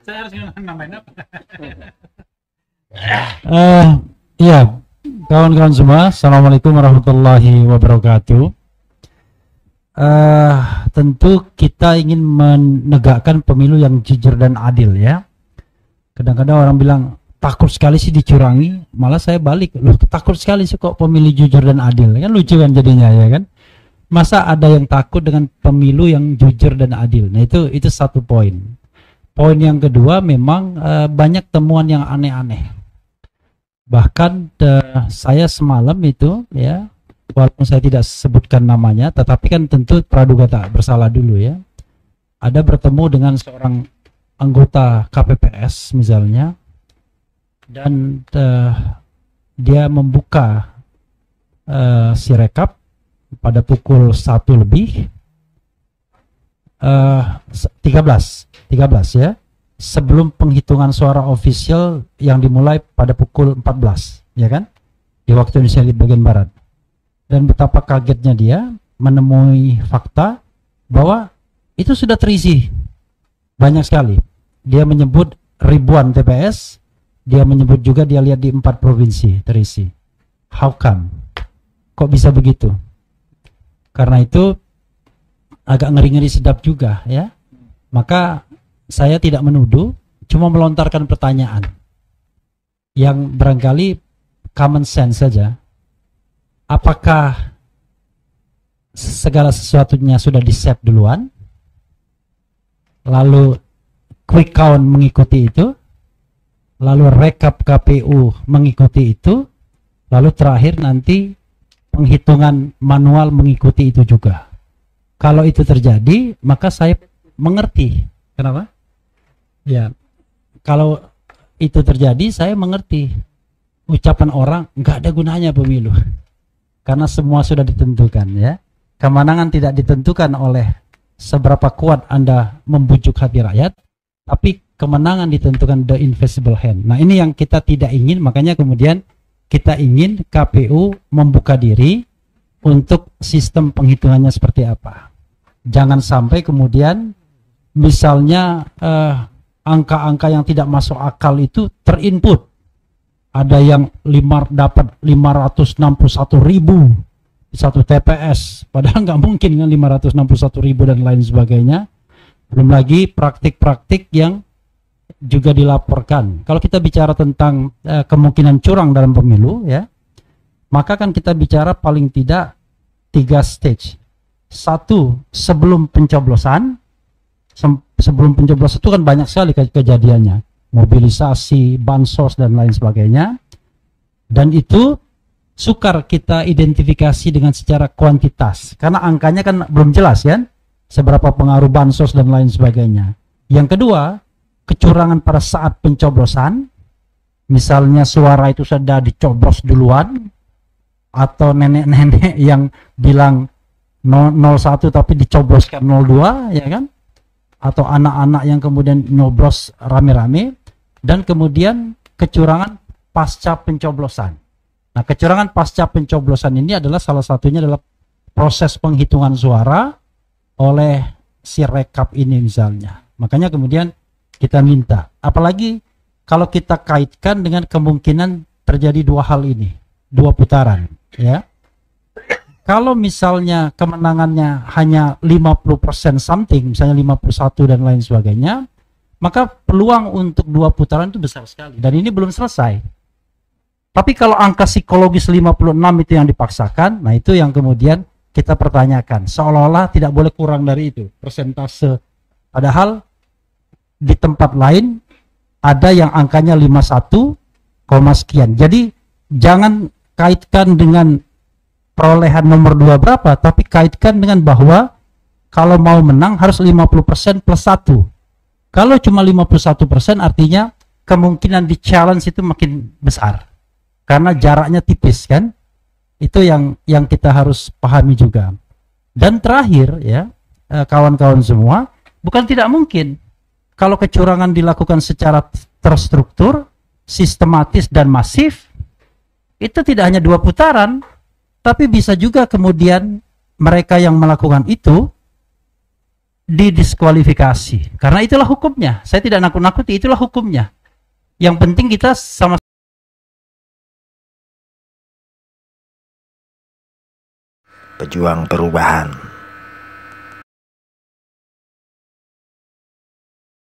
Saya harus namain apa? Iya, kawan-kawan semua, assalamualaikum warahmatullahi wabarakatuh. Tentu kita ingin menegakkan pemilu yang jujur dan adil ya. Kadang-kadang orang bilang takut sekali sih dicurangi, malah saya balik, loh takut sekali sih kok pemilu jujur dan adil, kan lucu kan jadinya ya kan. Masa ada yang takut dengan pemilu yang jujur dan adil? Nah itu satu poin. Poin yang kedua memang banyak temuan yang aneh-aneh. Bahkan saya semalam itu ya, walaupun saya tidak sebutkan namanya, tetapi kan tentu praduga tak bersalah dulu ya. Ada bertemu dengan seorang anggota KPPS misalnya, dan dia membuka Sirekap pada pukul 1 lebih 13 ya, sebelum penghitungan suara official yang dimulai pada pukul 14 ya kan, di waktu Indonesia di bagian barat. Dan betapa kagetnya dia menemui fakta bahwa itu sudah terisi banyak sekali. Dia menyebut ribuan TPS, dia menyebut juga dia lihat di 4 provinsi terisi. How come? Kok bisa begitu? Karena itu agak ngeri-ngeri sedap juga ya. Maka saya tidak menuduh, cuma melontarkan pertanyaan yang barangkali common sense saja. Apakah segala sesuatunya sudah di-set duluan, lalu quick count mengikuti itu, lalu rekap KPU mengikuti itu, lalu terakhir nanti penghitungan manual mengikuti itu juga. Kalau itu terjadi, maka saya mengerti. Kenapa? Ya, kalau itu terjadi, saya mengerti ucapan orang nggak ada gunanya pemilu, karena semua sudah ditentukan ya. Kemenangan tidak ditentukan oleh seberapa kuat Anda membujuk hati rakyat, tapi kemenangan ditentukan the invisible hand. Nah ini yang kita tidak ingin, makanya kemudian kita ingin KPU membuka diri untuk sistem penghitungannya seperti apa. Jangan sampai kemudian misalnya angka-angka yang tidak masuk akal itu terinput. Ada yang dapat 561.000 di satu TPS, padahal nggak mungkin kan 561.000 dan lain sebagainya. Belum lagi praktik-praktik yang juga dilaporkan. Kalau kita bicara tentang kemungkinan curang dalam pemilu ya, maka kan kita bicara paling tidak 3 stage. Satu, sebelum pencoblosan. Sebelum pencoblosan itu kan banyak sekali kejadiannya, mobilisasi, bansos dan lain sebagainya, dan itu sukar kita identifikasi dengan secara kuantitas karena angkanya kan belum jelas kan, seberapa pengaruh bansos dan lain sebagainya. Yang kedua, kecurangan pada saat pencoblosan, misalnya suara itu sudah dicoblos duluan, atau nenek-nenek yang bilang 01 tapi dicobloskan 02 ya kan, atau anak-anak yang kemudian nyoblos rame-rame, dan kemudian kecurangan pasca pencoblosan. Nah, kecurangan pasca pencoblosan ini adalah salah satunya adalah proses penghitungan suara oleh Sirekap ini misalnya. Makanya kemudian kita minta, apalagi kalau kita kaitkan dengan kemungkinan terjadi 2 hal ini, 2 putaran ya. Kalau misalnya kemenangannya hanya 50% something, misalnya 51 dan lain sebagainya, maka peluang untuk 2 putaran itu besar sekali. Dan ini belum selesai. Tapi kalau angka psikologis 56 itu yang dipaksakan, nah itu yang kemudian kita pertanyakan. Seolah-olah tidak boleh kurang dari itu persentase. Padahal di tempat lain ada yang angkanya 51, sekian. Jadi jangan kaitkan dengan perolehan nomor 2 berapa, tapi kaitkan dengan bahwa kalau mau menang harus 50% plus 1. Kalau cuma 51% artinya kemungkinan di challenge itu makin besar karena jaraknya tipis kan. Itu yang kita harus pahami juga. Dan terakhir ya, kawan-kawan semua, bukan tidak mungkin kalau kecurangan dilakukan secara terstruktur, sistematis dan masif, itu tidak hanya 2 putaran, tapi bisa juga kemudian mereka yang melakukan itu didiskualifikasi. Karena itulah hukumnya. Saya tidak nakut-nakuti, itulah hukumnya. Yang penting kita sama pejuang perubahan.